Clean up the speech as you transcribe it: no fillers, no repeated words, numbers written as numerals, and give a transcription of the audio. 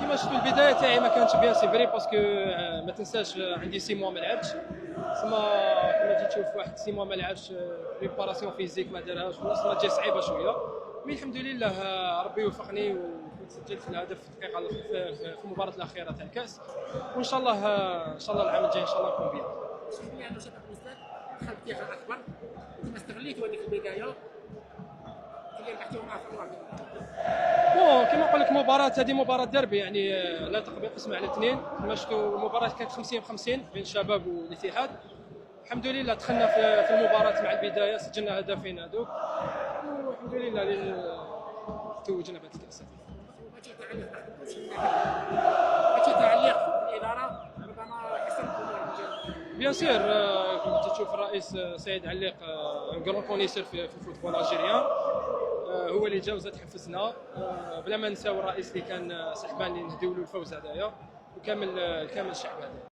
كيما شفتوا البدايه تاعي ما كانتش بيان سي فري باسكو ما تنساش عندي 6 موا ما لعبتش. تسمى كما تجي تشوف واحد 6 موا ما لعبش، بريباراسيون فيزيك ما دارهاش ولا تسمى تجي صعيبه شويه. مي الحمد لله ربي وفقني وكنت سجلت الهدف في الدقيقه في المباراه الاخيره تاع الكاس. وان شاء الله العام الجاي ان شاء الله نكون بيان. شفت لي انه شباب بزاف دخل ثقه اكبر وما استغليتوا هذيك البدايه اللي ربحتوا مع فروع. كما نقول لك هذه مباراه ديربي، يعني لا تقبل قسم على اثنين. كما شفتوا المباراه كانت 50-50 بين الشباب والاتحاد. الحمد لله دخلنا في المباراه مع البدايه، سجلنا هدفين هذوك والحمد لله توجنا بهذا الكاس. ماشي تعليق الاداره ربما يحسن بيان سير كما تشوف الرئيس سيد عليق كرون كونيسور في الفوتبول الجيريان، هو اللي جا وزاد حفزنا. بلا ما نساو الرئيس اللي كان سحبان اللي نهديو له الفوز هذايا وكامل الشعب هذا.